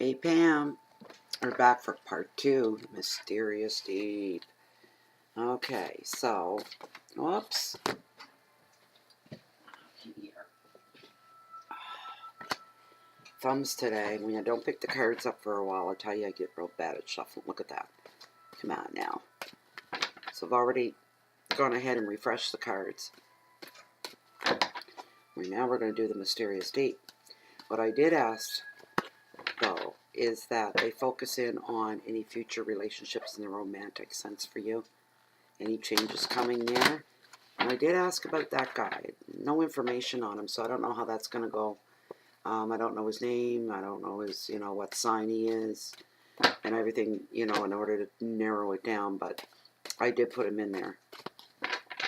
Hey Pam, we're back for part 2, Mysterious Deep. Okay, so, whoops. Here. Thumbs today. When I don't pick the cards up for a while, I tell you I get real bad at shuffling. Look at that. Come on now. So I've already gone ahead and refreshed the cards. Now we're going to do the Mysterious Deep. What I did ask, though, is that they focus in on any future relationships in the romantic sense for you. Any changes coming there. And I did ask about that guy. No information on him, so I don't know how that's going to go. I don't know his name. I don't know his, what sign he is. And everything, in order to narrow it down. But I did put him in there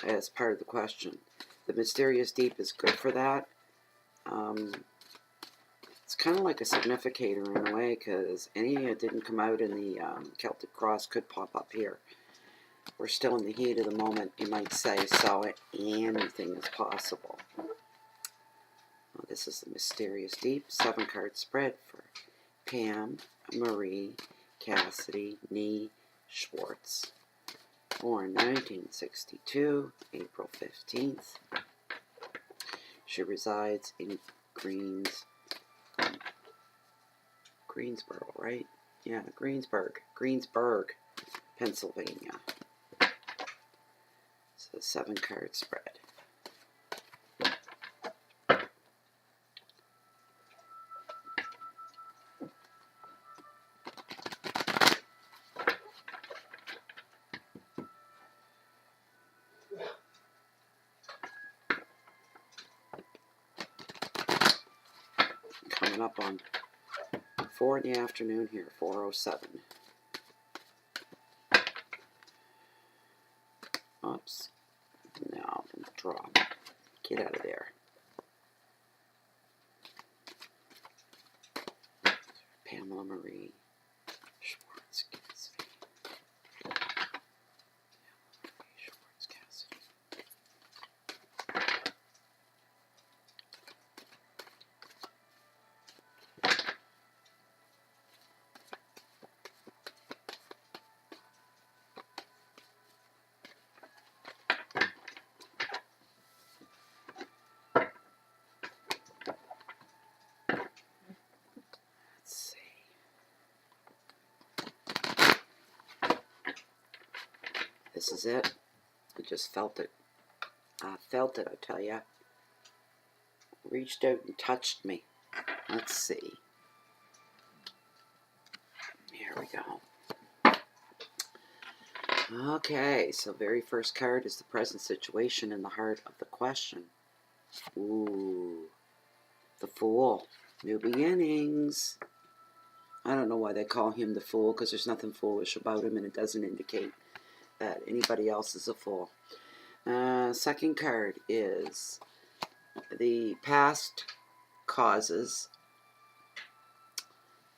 as part of the question. The Mysterious Deep is good for that. It's kind of like a significator in a way, because any that didn't come out in the Celtic Cross could pop up here. We're still in the heat of the moment, you might say, so anything is possible. Well, this is the Mysterious Deep, 7-card spread for Pam, Marie, Cassidy, Nee, Schwartz. Born 1962, April 15th. She resides in Greensboro, right? Yeah, Greensburg, Pennsylvania. So 7-card spread. Coming up on 4 in the afternoon here, 4:07. Oops. No, drop. Get out of there. Pamela Marie Schwartz Cassidy. Schwartz Cassidy. This is it. I just felt it. I felt it, I tell ya. Reached out and touched me. Let's see. Here we go. Okay, so very first card is the present situation in the heart of the question. Ooh. The Fool. New beginnings. I don't know why they call him the Fool, because there's nothing foolish about him, and it doesn't indicate that anybody else is a fool. Second card is the past causes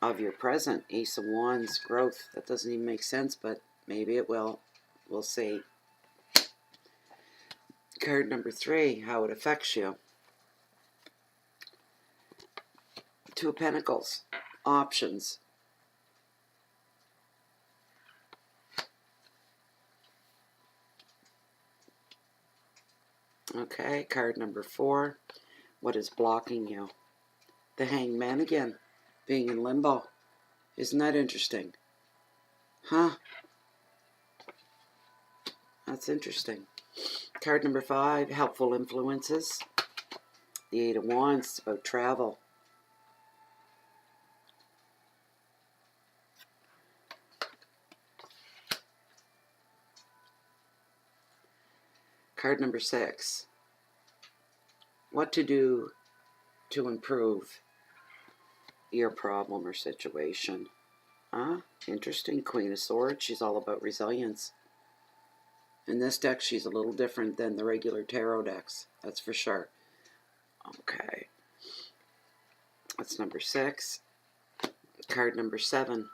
of your present. Ace of Wands, growth. That doesn't even make sense, but maybe it will. We'll see. Card number 3, how it affects you. 2 of Pentacles, options. Okay, card number 4, what is blocking you? The Hanged Man again, being in limbo. Isn't that interesting? Huh? That's interesting. Card number 5, helpful influences. The 8 of Wands, about travel. Card number 6, what to do to improve your problem or situation. Interesting. Queen of Swords, she's all about resilience. In this deck, she's a little different than the regular tarot decks, that's for sure. Okay. That's number 6. Card number 7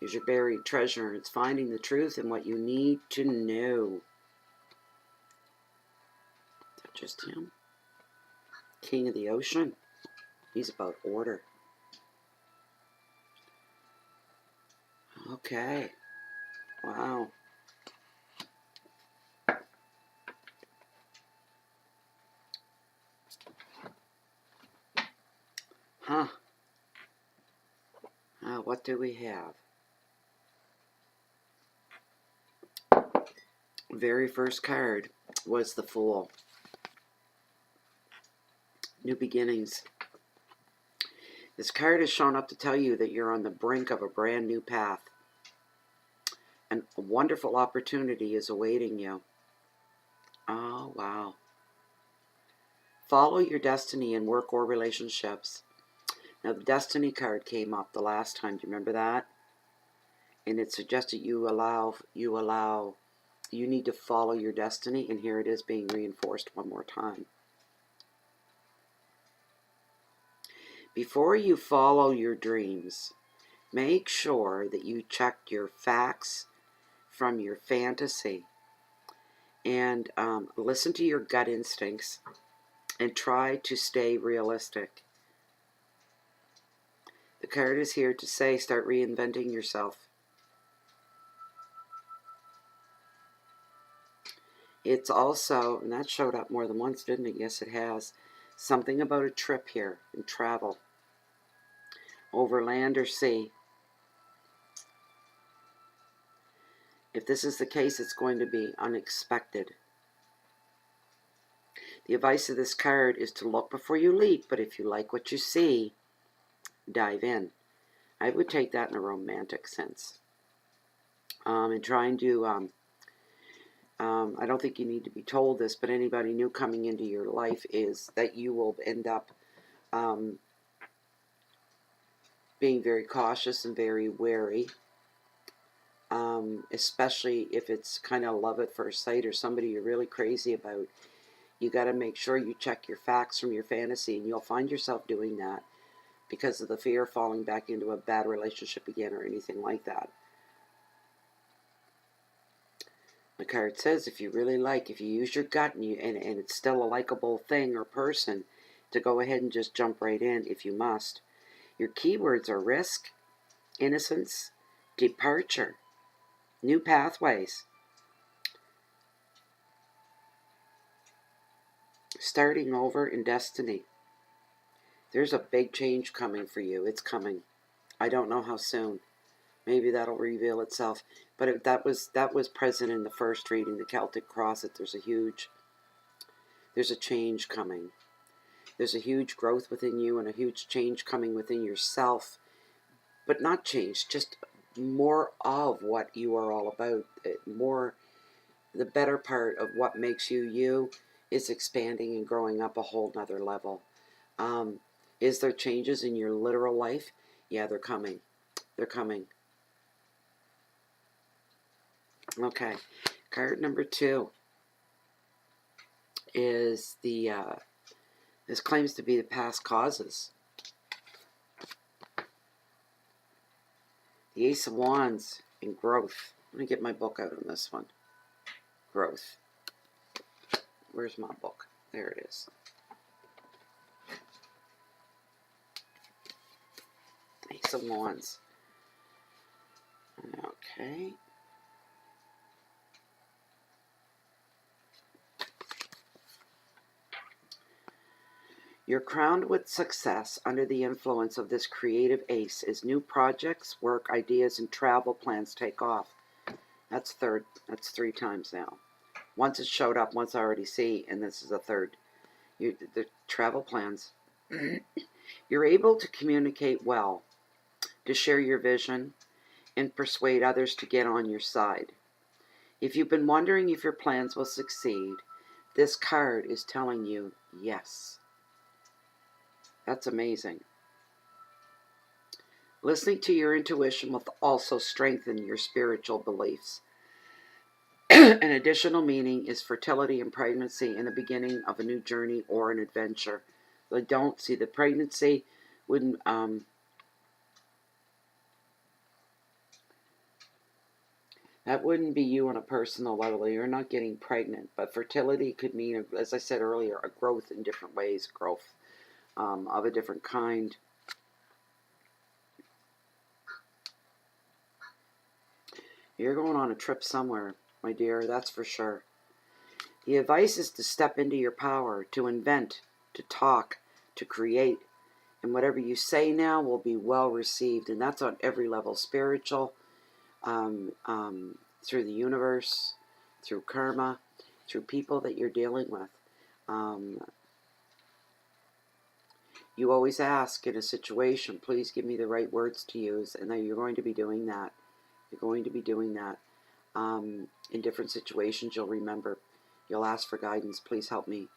is your buried treasure. It's finding the truth and what you need to know. Is that just him? King of the Ocean. He's about order. Okay. Wow. Huh. What do we have? Very first card was the Fool. New beginnings. This card has shown up to tell you that you're on the brink of a brand new path. And a wonderful opportunity is awaiting you. Oh, wow. Follow your destiny in work or relationships. Now, the Destiny card came up the last time. Do you remember that? And it suggested you need to follow your destiny. And here it is being reinforced one more time. Before you follow your dreams, make sure that you check your facts from your fantasy. And listen to your gut instincts. And try to stay realistic. The card is here to say, start reinventing yourself. It's also, and that showed up more than once, didn't it? Yes, it has. Something about a trip here and travel. Over land or sea. If this is the case, it's going to be unexpected. The advice of this card is to look before you leap, but if you like what you see, dive in. I would take that in a romantic sense. And trying to, I don't think you need to be told this, but anybody new coming into your life is that you will end up being very cautious and very wary, especially if it's kind of love at first sight or somebody you're really crazy about. You got to make sure you check your facts from your fantasy, and you'll find yourself doing that because of the fear of falling back into a bad relationship again or anything like that. The card says if you really like, if you use your gut and it's still a likable thing or person, to go ahead and just jump right in if you must. Your keywords are risk, innocence, departure, new pathways, starting over in destiny. There's a big change coming for you. It's coming. I don't know how soon. Maybe that'll reveal itself. But that was present in the first reading, the Celtic Cross, that there's a change coming. There's a huge growth within you and a huge change coming within yourself. But not change, just more of what you are all about. More, the better part of what makes you you is expanding and growing up a whole nother level. Is there changes in your literal life? Yeah, they're coming. They're coming. Okay. Card number 2 is this claims to be the past causes. The Ace of Wands and growth. Let me get my book out on this one. Growth. Where's my book? There it is. Ace of Wands. Okay. You're crowned with success under the influence of this creative ace as new projects, work, ideas, and travel plans take off. That's 3 times now. Once it showed up, once I already see, and this is a third. The travel plans. You're able to communicate well, to share your vision, and persuade others to get on your side. If you've been wondering if your plans will succeed, this card is telling you yes. That's amazing. Listening to your intuition will also strengthen your spiritual beliefs. An additional meaning is fertility and pregnancy and the beginning of a new journey or an adventure. I don't see the pregnancy wouldn't that wouldn't be you on a personal level. You're not getting pregnant, but fertility could mean, as I said earlier, a growth in different ways, growth of a different kind. You're going on a trip somewhere, my dear, that's for sure. The advice is to step into your power, to invent, to talk, to create. And whatever you say now will be well received. And that's on every level, spiritual, through the universe, through karma, through people that you're dealing with. You always ask in a situation, please give me the right words to use, and then you're going to be doing that. You're going to be doing that. In different situations, you'll remember. You'll ask for guidance. Please help me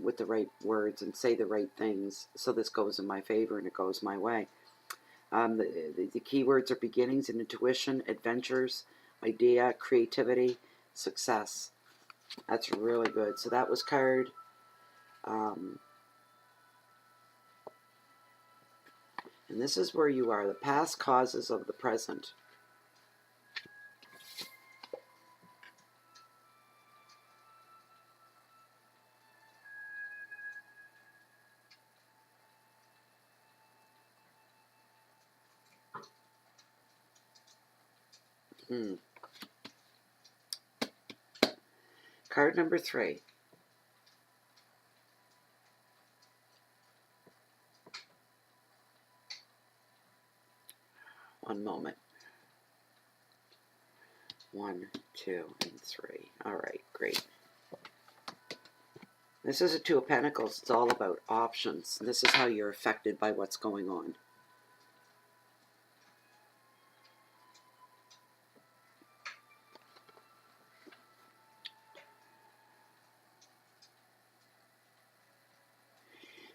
with the right words and say the right things so this goes in my favor and it goes my way. The key words are beginnings and intuition, adventures, idea, creativity, success. That's really good. So that was card. And this is where you are, the past causes of the present. Card number 3. One moment. 1, 2, and 3. All right, great. This is a 2 of Pentacles. It's all about options. This is how you're affected by what's going on.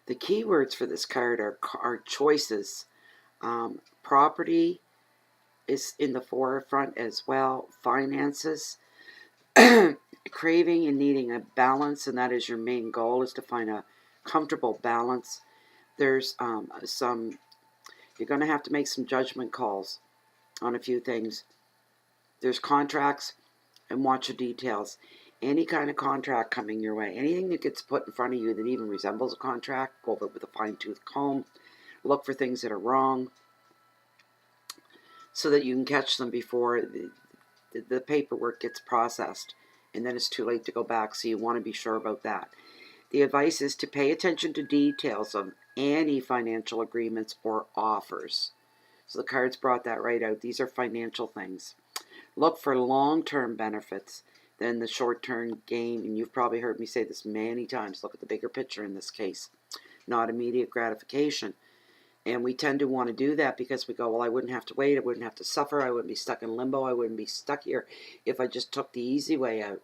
The key words for this card are choices. Property is in the forefront as well. Finances. Craving and needing a balance, and that is your main goal, is to find a comfortable balance. There's you're going to have to make some judgment calls on a few things. There's contracts, and watch the details. Any kind of contract coming your way, anything that gets put in front of you that even resembles a contract, go over it with a fine-tooth comb. Look for things that are wrong so that you can catch them before the paperwork gets processed, and then it's too late to go back, so you want to be sure about that. The advice is to pay attention to details of any financial agreements or offers. So the cards brought that right out. These are financial things. Look for long-term benefits than the short-term gain, and you've probably heard me say this many times. Look at the bigger picture in this case, not immediate gratification. And we tend to want to do that because we go, well, I wouldn't have to wait, I wouldn't have to suffer, I wouldn't be stuck in limbo, I wouldn't be stuck here if I just took the easy way out.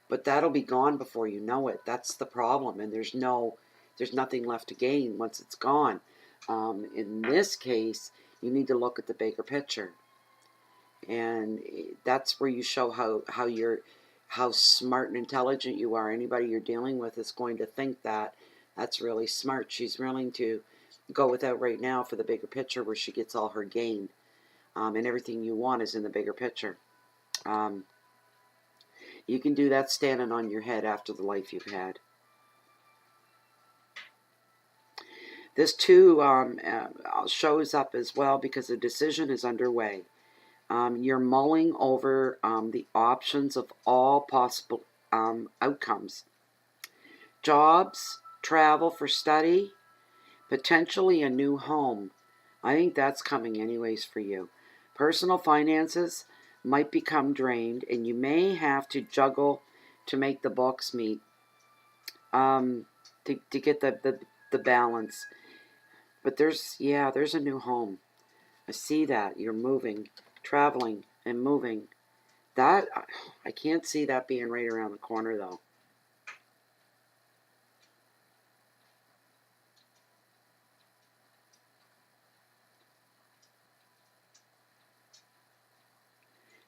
But that'll be gone before you know it. That's the problem, and there's nothing left to gain once it's gone. In this case, you need to look at the bigger picture, and that's where you show how smart and intelligent you are. Anybody you're dealing with is going to think that that's really smart. She's willing to go without right now for the bigger picture where she gets all her gain. And everything you want is in the bigger picture. You can do that standing on your head after the life you've had. This too shows up as well because a decision is underway. You're mulling over the options of all possible outcomes. Jobs, travel for study, potentially a new home. I think that's coming anyways for you. Personal finances might become drained, and you may have to juggle to make the books meet, to get the balance. But there's a new home. I see that. You're moving, traveling, and moving. That, I can't see that being right around the corner, though.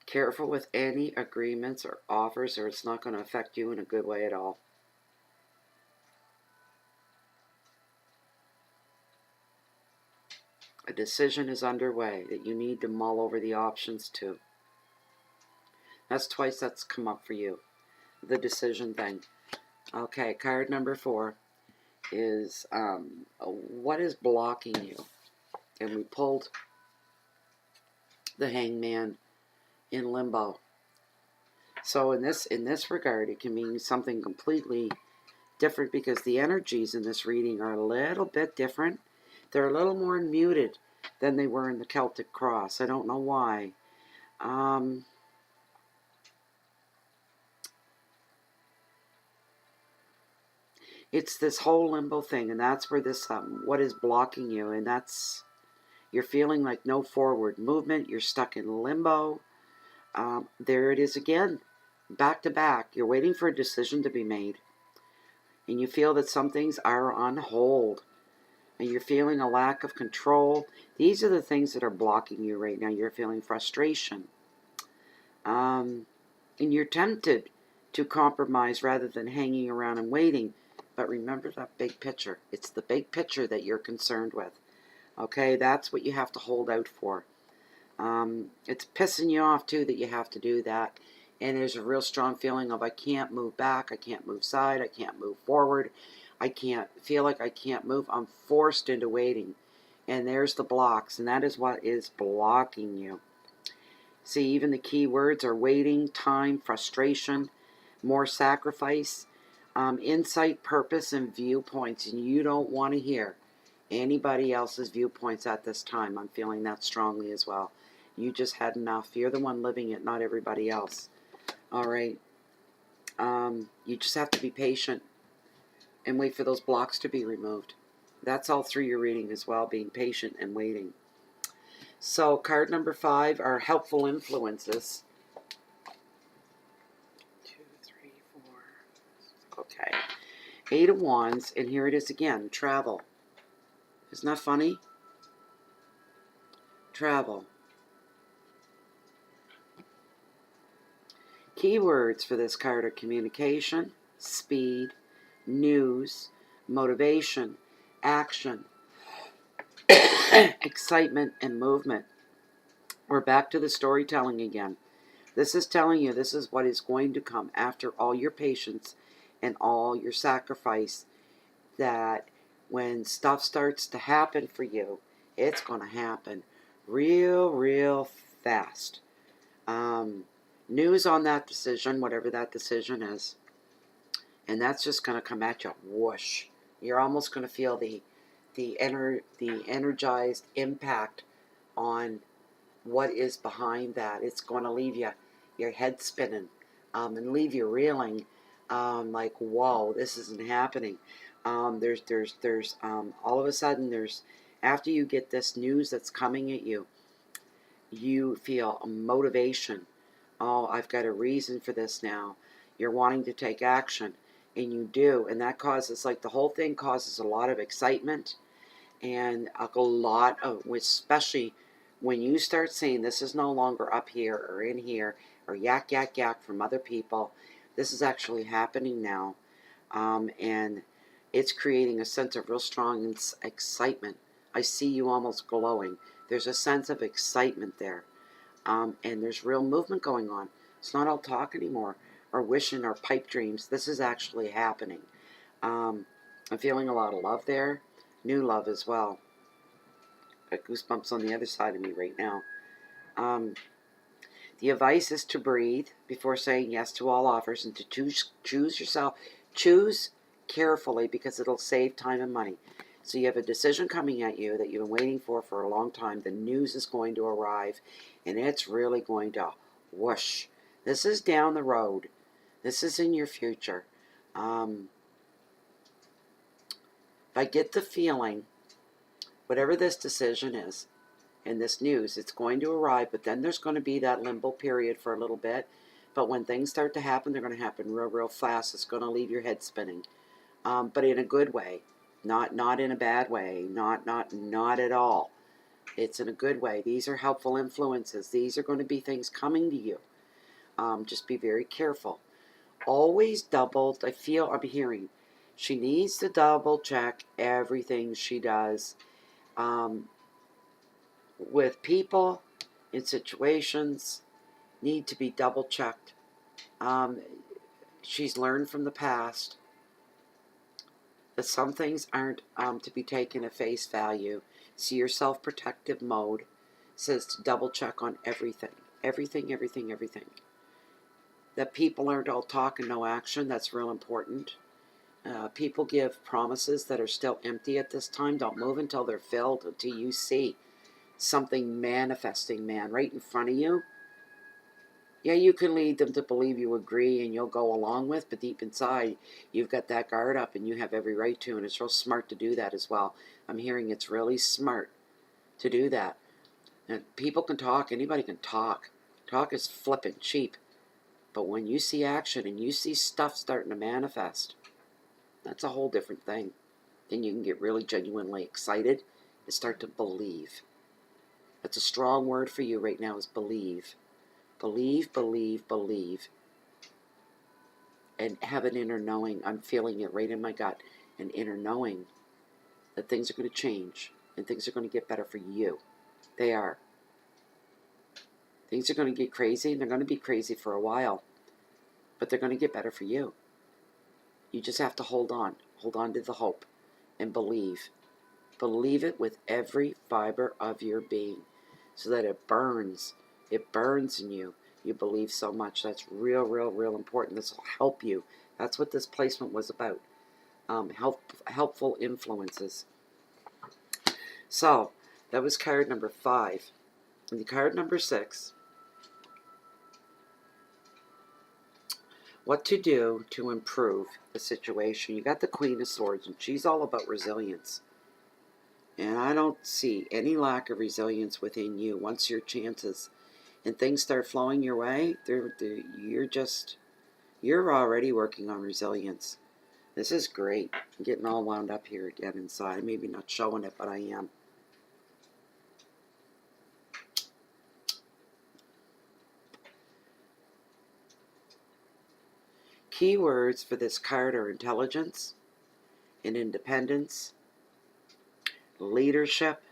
Careful with any agreements or offers, or it's not going to affect you in a good way at all. A decision is underway that you need to mull over the options to. That's twice that's come up for you. The decision thing. Okay, card number 4 is what is blocking you? And we pulled the Hangman in limbo. So in this regard, it can mean something completely different, because the energies in this reading are a little bit different. They're a little more muted than they were in the Celtic Cross. I don't know why. It's this whole limbo thing, and that's where this, what is blocking you, and that's, you're feeling like no forward movement, you're stuck in limbo. There it is again, back to back. You're waiting for a decision to be made, and you feel that some things are on hold, and you're feeling a lack of control. These are the things that are blocking you right now. You're feeling frustration. And you're tempted to compromise rather than hanging around and waiting. But remember that big picture. It's the big picture that you're concerned with. Okay, that's what you have to hold out for. It's pissing you off too that you have to do that. And there's a real strong feeling of, I can't move back, I can't move side, I can't move forward. I can't feel like I can't move. I'm forced into waiting. And there's the blocks, and that is what is blocking you. See, even the key words are waiting, time, frustration, more sacrifice, insight, purpose, and viewpoints. And you don't want to hear anybody else's viewpoints at this time. I'm feeling that strongly as well. You just had enough. You're the one living it, not everybody else. All right. You just have to be patient and wait for those blocks to be removed. That's all through your reading as well, being patient and waiting. So card number 5 are helpful influences. 2, 3, 4. Okay. 8 of Wands, and here it is again, travel. Isn't that funny? Travel. Keywords for this card are communication, speed, news, motivation, action, excitement, and movement. We're back to the storytelling again. This is telling you this is what is going to come after all your patience and all your sacrifice, that when stuff starts to happen for you, it's going to happen real fast. News on that decision, whatever that decision is, and that's just going to come at you, whoosh. You're almost going to feel the energized impact on what is behind that. It's going to leave your head spinning, and leave you reeling, like, whoa, this isn't happening. There's all of a sudden, after you get this news that's coming at you, you feel a motivation. Oh, I've got a reason for this now. You're wanting to take action, and you do, and that causes, like, the whole thing causes a lot of excitement, and a lot of, especially when you start saying this is no longer up here or in here or yak from other people. This is actually happening now, and it's creating a sense of real strong excitement. I see you almost glowing. There's a sense of excitement there, and there's real movement going on. It's not all talk anymore, or wishing, or pipe dreams. This is actually happening. I'm feeling a lot of love there, new love as well. Got goosebumps on the other side of me right now. The advice is to breathe before saying yes to all offers, and to choose yourself. Choose carefully, because it'll save time and money. So you have a decision coming at you that you've been waiting for a long time. The news is going to arrive, and it's really going to whoosh. This is down the road. This is in your future. I get the feeling, whatever this decision is, and this news, it's going to arrive, but then there's going to be that limbo period for a little bit. But when things start to happen, they're going to happen real fast. It's going to leave your head spinning, but in a good way, not in a bad way, not at all. It's in a good way. These are helpful influences. These are going to be things coming to you. Just be very careful. Always double. I'm hearing she needs to double check everything she does. With people in situations, need to be double checked. She's learned from the past that some things aren't to be taken at face value. See your self-protective mode. says to double check on everything. Everything, everything, everything. That people aren't all talk and no action. That's real important. People give promises that are still empty at this time. Don't move until they're filled, until you see something manifesting, man, right in front of you. Yeah, you can lead them to believe you agree and you'll go along with, but deep inside, you've got that guard up and you have every right to, and it's real smart to do that as well. I'm hearing it's really smart to do that. And people can talk, anybody can talk. Talk is flippin' cheap. But when you see action and you see stuff starting to manifest, that's a whole different thing. Then you can get really genuinely excited and start to believe. That's a strong word for you right now, is believe. Believe, believe, believe. And have an inner knowing. I'm feeling it right in my gut. An inner knowing that things are going to change and things are going to get better for you. They are. Things are going to get crazy, and they're going to be crazy for a while. But they're going to get better for you. You just have to hold on. Hold on to the hope and believe. Believe it with every fiber of your being so that it burns. It burns in you. You believe so much. That's real, real, real important. This will help you. That's what this placement was about. Helpful influences. So, that was card number 5. And the card number 6. What to do to improve the situation. You got the Queen of Swords, and she's all about resilience. And I don't see any lack of resilience within you. Once your chances and things start flowing your way, you're already working on resilience. This is great. I'm getting all wound up here again inside. Maybe not showing it, but I am. Keywords for this card are intelligence and independence, leadership,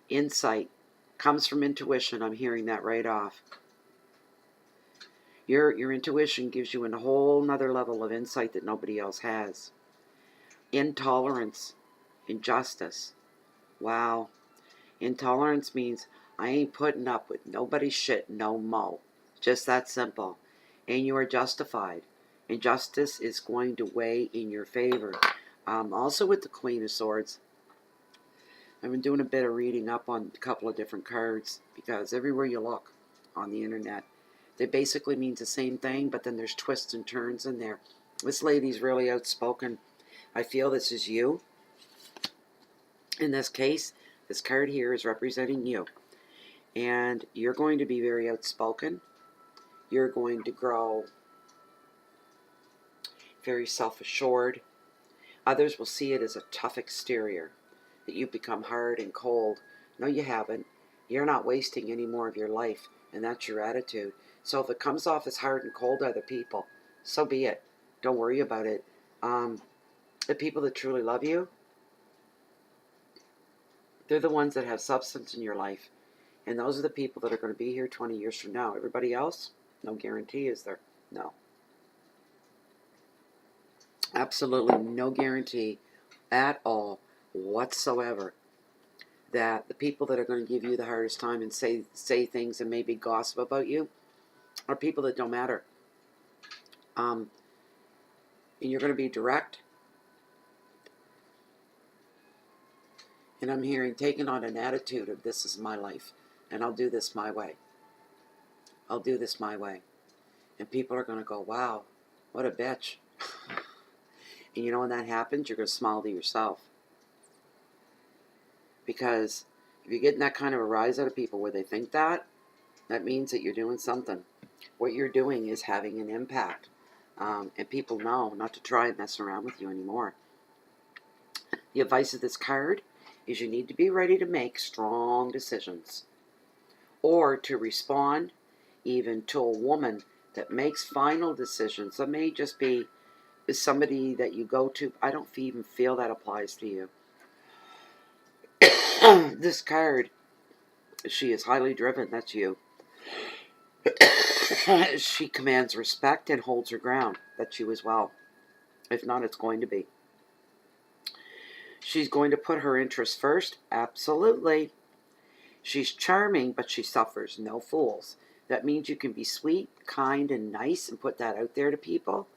insight. Comes from intuition. I'm hearing that right off. Your intuition gives you a whole nother level of insight that nobody else has. Intolerance, injustice. Wow. Intolerance means I ain't putting up with nobody's shit no mo. Just that simple. And you are justified. Injustice is going to weigh in your favor. Also with the Queen of Swords, I've been doing a bit of reading up on a couple of different cards because everywhere you look on the internet, they basically mean the same thing, but then there's twists and turns in there. This lady's really outspoken. I feel this is you. In this case, this card here is representing you. And you're going to be very outspoken. You're going to grow very self-assured. Others will see it as a tough exterior, that you become hard and cold. No, you haven't. You're not wasting any more of your life, and that's your attitude. So if it comes off as hard and cold to other people, so be it. Don't worry about it. The people that truly love you, they're the ones that have substance in your life. And those are the people that are going to be here 20 years from now. Everybody else, no guarantee, is there? No. Absolutely no guarantee at all whatsoever that the people that are going to give you the hardest time and say things and maybe gossip about you are people that don't matter. And you're going to be direct. And I'm hearing taking on an attitude of this is my life. And I'll do this my way. I'll do this my way. And people are going to go, wow, what a bitch. And you know when that happens, you're going to smile to yourself. Because if you're getting that kind of a rise out of people where they think that, that means that you're doing something. What you're doing is having an impact. And people know not to try and mess around with you anymore. The advice of this card is you need to be ready to make strong decisions. Or to respond even to a woman that makes final decisions. That may just be somebody that you go to. I don't even feel that applies to you. This card, she is highly driven. That's you. She commands respect and holds her ground. That's you as well. If not, it's going to be. She's going to put her interests first. Absolutely. She's charming, but she suffers no fools. That means you can be sweet, kind, and nice and put that out there to people,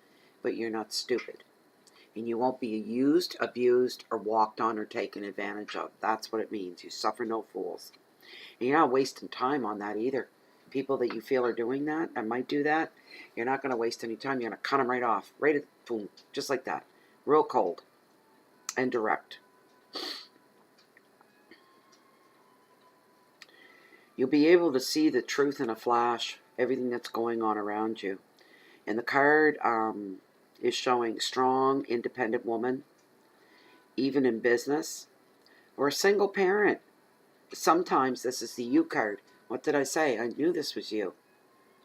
but you're not stupid. And you won't be used, abused, or walked on or taken advantage of. That's what it means. You suffer no fools. And you're not wasting time on that either. People that you feel are doing that and might do that, you're not going to waste any time. You're going to cut them right off. Right at, boom, just like that. Real cold and direct. You'll be able to see the truth in a flash, everything that's going on around you. And the card is showing strong, independent woman, even in business, or a single parent. Sometimes this is the you card. What did I say? I knew this was you.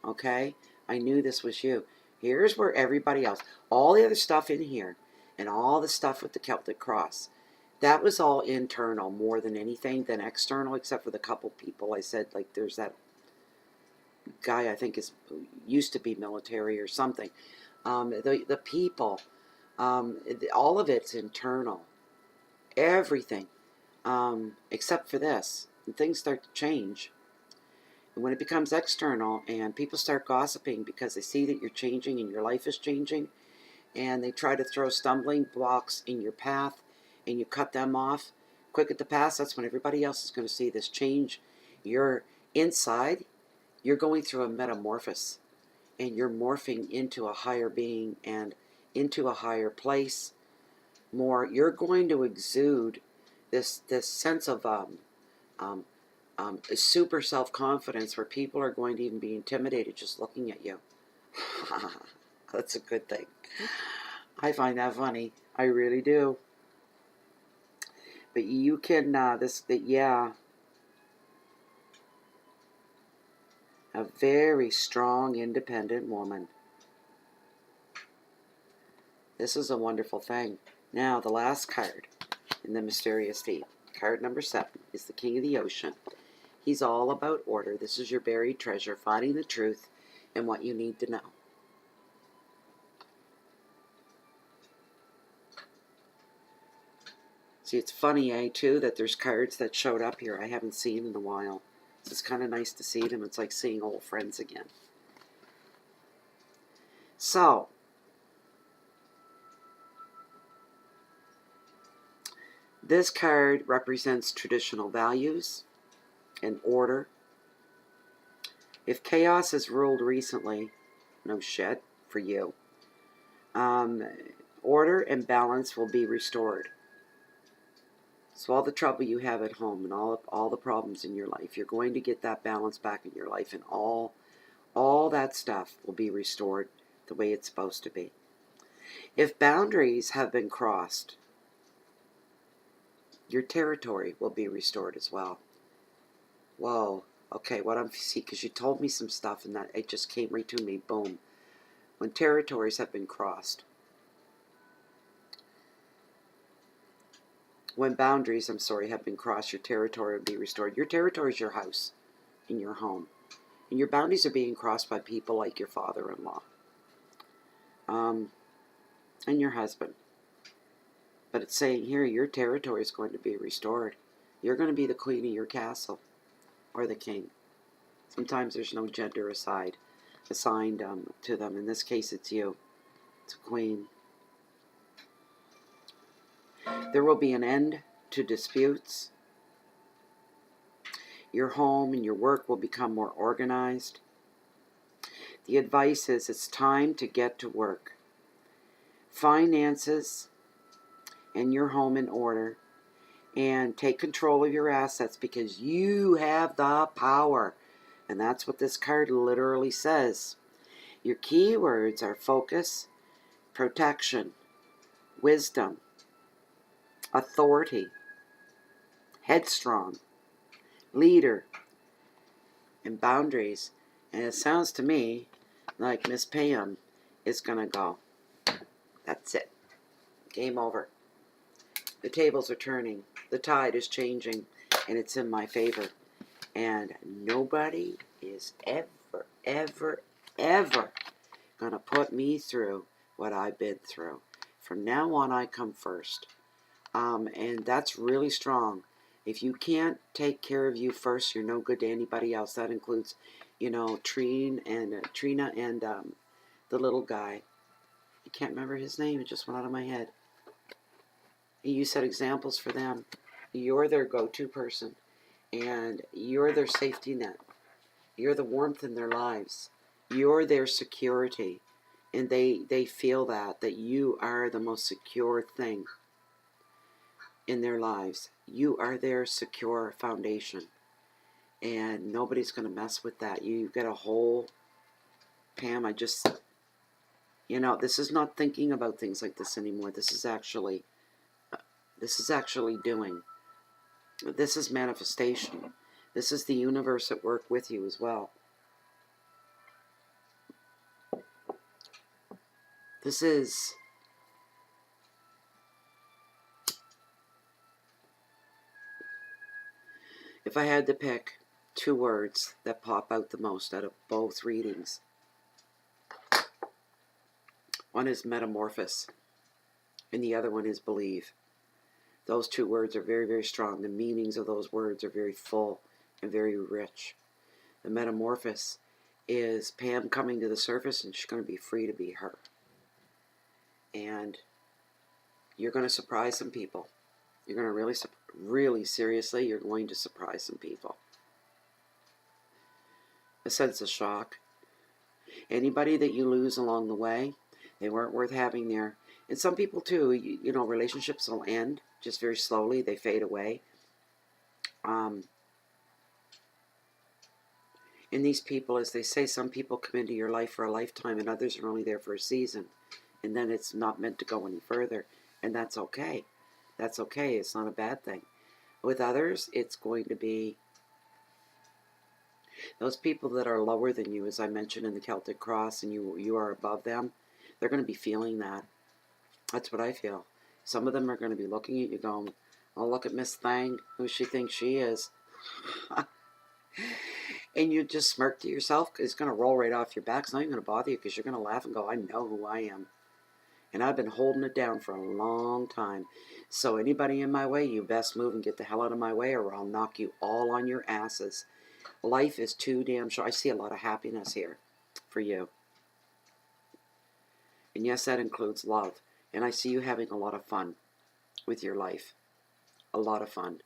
Okay? I knew this was you. Here's where everybody else, all the other stuff in here, and all the stuff with the Celtic cross, that was all internal more than anything than external, except for the couple people I said, like there's that guy I think used to be military or something. The people, all of it's internal. Everything, except for this. And things start to change. And when it becomes external and people start gossiping because they see that you're changing and your life is changing, and they try to throw stumbling blocks in your path and you cut them off quick at the pass, that's when everybody else is going to see this change. You're inside, you're going through a metamorphosis, and you're morphing into a higher being and into a higher place. More, you're going to exude this sense of super self-confidence where people are going to even be intimidated just looking at you. That's a good thing. I find that funny. I really do. But you can, yeah, a very strong, independent woman. This is a wonderful thing. Now, the last card in the Mysterious Deep, card number 7, is the King of the Ocean. He's all about order. This is your buried treasure, finding the truth and what you need to know. See, it's funny, too, that there's cards that showed up here I haven't seen in a while. So it's kind of nice to see them. It's like seeing old friends again. So, this card represents traditional values and order. If chaos has ruled recently, no shit for you. Order and balance will be restored. So all the trouble you have at home and all the problems in your life, you're going to get that balance back in your life, and all that stuff will be restored the way it's supposed to be. If boundaries have been crossed, your territory will be restored as well. Whoa. Okay, what I'm seeing, because you told me some stuff and that it just came right to me. Boom. When territories have been crossed. When boundaries, have been crossed, your territory will be restored. Your territory is your house and your home. And your boundaries are being crossed by people like your father-in-law. And your husband. But it's saying here, your territory is going to be restored. You're going to be the queen of your castle. Or the king. Sometimes there's no gender assigned to them. In this case, it's you. It's a queen. There will be an end to disputes. Your home and your work will become more organized. The advice is it's time to get to work. Finances and your home in order. And take control of your assets because you have the power. And that's what this card literally says. Your key words are focus, protection, wisdom, authority, headstrong, leader, and boundaries. And it sounds to me like Miss Pam is going to go. That's it. Game over. The tables are turning. The tide is changing. And it's in my favor. And nobody is ever, ever, ever going to put me through what I've been through. From now on, I come first. And that's really strong. If you can't take care of you first, you're no good to anybody else. That includes, you know, Trina and the little guy. I can't remember his name. It just went out of my head. You set examples for them. You're their go-to person, and you're their safety net. You're the warmth in their lives. You're their security, and they feel that you are the most secure thing in their lives. You are their secure foundation, and nobody's going to mess with that. You get a whole, Pam, you know, this is not thinking about things like this anymore. This is actually doing. This is manifestation. This is the universe at work with you as well. This is, if I had to pick two words that pop out the most out of both readings, one is metamorphosis, and the other one is believe. Those two words are very, very strong. The meanings of those words are very full and very rich. The metamorphosis is Pam coming to the surface, and she's going to be free to be her. And you're going to surprise some people. You're going to really seriously, you're going to surprise some people. A sense of shock. Anybody that you lose along the way, they weren't worth having there. And some people too, you know, relationships will end just very slowly. They fade away. And these people, as they say, some people come into your life for a lifetime and others are only there for a season. And then it's not meant to go any further. And that's okay. That's okay. It's not a bad thing. With others, it's going to be those people that are lower than you, as I mentioned in the Celtic Cross, and you are above them, they're going to be feeling that. That's what I feel. Some of them are going to be looking at you going, oh, look at Miss Thang, who she thinks she is. And you just smirk to yourself. It's going to roll right off your back. It's not even going to bother you because you're going to laugh and go, I know who I am. And I've been holding it down for a long time. So anybody in my way, you best move and get the hell out of my way or I'll knock you all on your asses. Life is too damn short. I see a lot of happiness here for you. And yes, that includes love. And I see you having a lot of fun with your life. A lot of fun.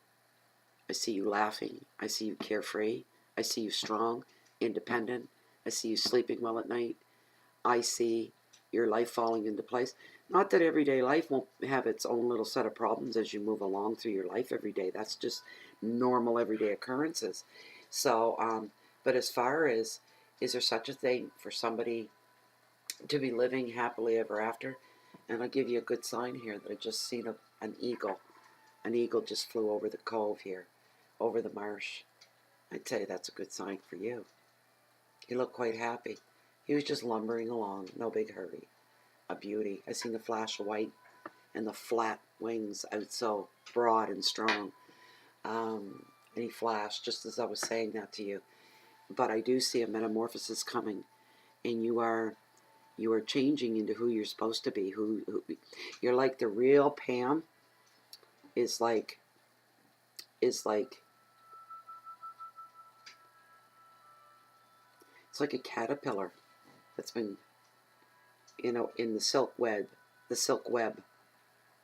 I see you laughing. I see you carefree. I see you strong, independent. I see you sleeping well at night. I see your life falling into place. Not that everyday life won't have its own little set of problems as you move along through your life every day. That's just normal everyday occurrences. So, but as far as, is there such a thing for somebody to be living happily ever after? And I'll give you a good sign here that I just seen an eagle. An eagle just flew over the cove here, over the marsh. I'd say that's a good sign for you. He looked quite happy. He was just lumbering along, no big hurry. A beauty. I seen the flash of white and the flat wings out so broad and strong. And he flashed just as I was saying that to you. But I do see a metamorphosis coming, and you are changing into who you're supposed to be. Who you're like the real Pam is like it's like a caterpillar that's been, you know, in the silk web,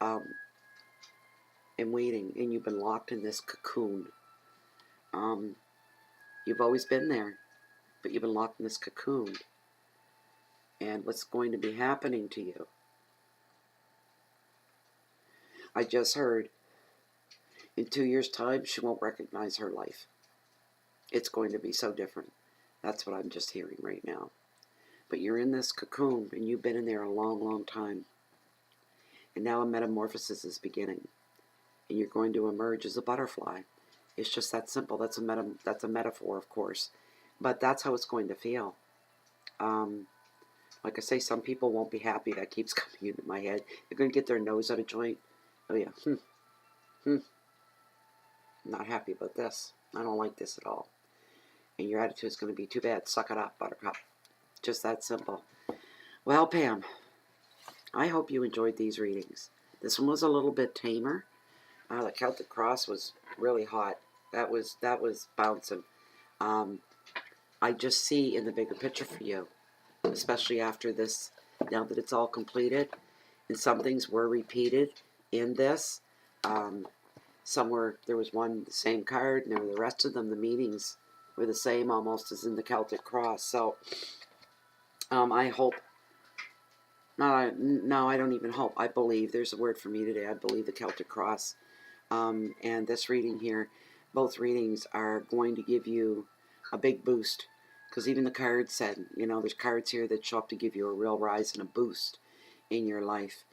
and waiting, and you've been locked in this cocoon. You've always been there, but you've been locked in this cocoon. And what's going to be happening to you? I just heard in 2 years' time, she won't recognize her life. It's going to be so different. That's what I'm just hearing right now. But you're in this cocoon, and you've been in there a long, long time. And now a metamorphosis is beginning. And you're going to emerge as a butterfly. It's just that simple. That's a metaphor, of course. But that's how it's going to feel. Like I say, some people won't be happy. That keeps coming into my head. They're going to get their nose out of joint. Oh, yeah. Not happy about this. I don't like this at all. And your attitude is going to be, too bad. Suck it up, buttercup. Just that simple. Well, Pam, I hope you enjoyed these readings. This one was a little bit tamer. The Celtic Cross was really hot. That was bouncing. Um, I just see in the bigger picture for you, especially after this, now that it's all completed, and some things were repeated in this. Somewhere there was one the same card, and the rest of them, the meanings were the same almost as in the Celtic Cross. So I hope. No, I don't even hope. I believe. There's a word for me today. I believe the Celtic Cross. And this reading here, both readings are going to give you a big boost. Because even the cards said, there's cards here that show up to give you a real rise and a boost in your life.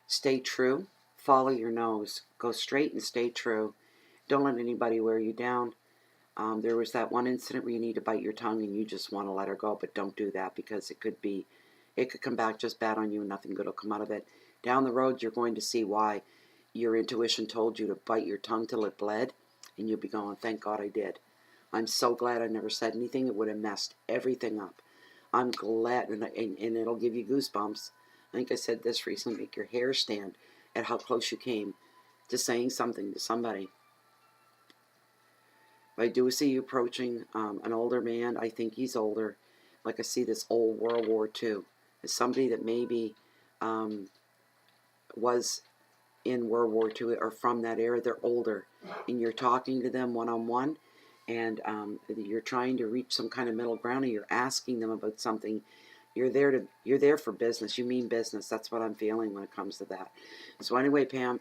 Stay true. Follow your nose. Go straight and stay true. Don't let anybody wear you down. There was that one incident where you need to bite your tongue and you just want to let her go, but don't do that because it could come back just bad on you and nothing good will come out of it. Down the road, you're going to see why your intuition told you to bite your tongue till it bled, and you'll be going, thank God I did. I'm so glad I never said anything. It would have messed everything up. I'm glad, and it'll give you goosebumps. I think I said this recently, make your hair stand at how close you came to saying something to somebody. I do see you approaching an older man. I think he's older. Like I see this old World War II. As somebody that maybe was in World War II or from that era. They're older. And you're talking to them one-on-one. And you're trying to reach some kind of middle ground, and you're asking them about something. You're there for business. You mean business. That's what I'm feeling when it comes to that. So anyway, Pam,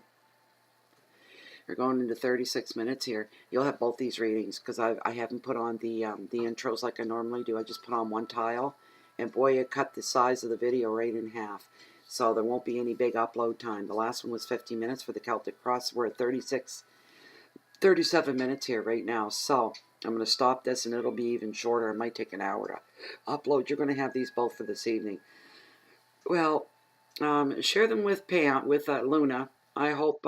we're going into 36 minutes here. You'll have both these readings because I haven't put on the intros like I normally do. I just put on one tile, and boy, it cut the size of the video right in half. So there won't be any big upload time. The last one was 50 minutes for the Celtic Cross. We're at 37 minutes here right now. So I'm going to stop this, and it'll be even shorter. It might take an hour to upload. You're going to have these both for this evening. Well, share them with Pam, with Luna. I hope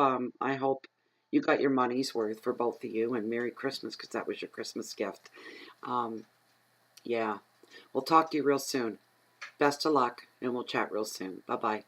you got your money's worth for both of you, and Merry Christmas, because that was your Christmas gift. Yeah. We'll talk to you real soon. Best of luck, and we'll chat real soon. Bye-bye.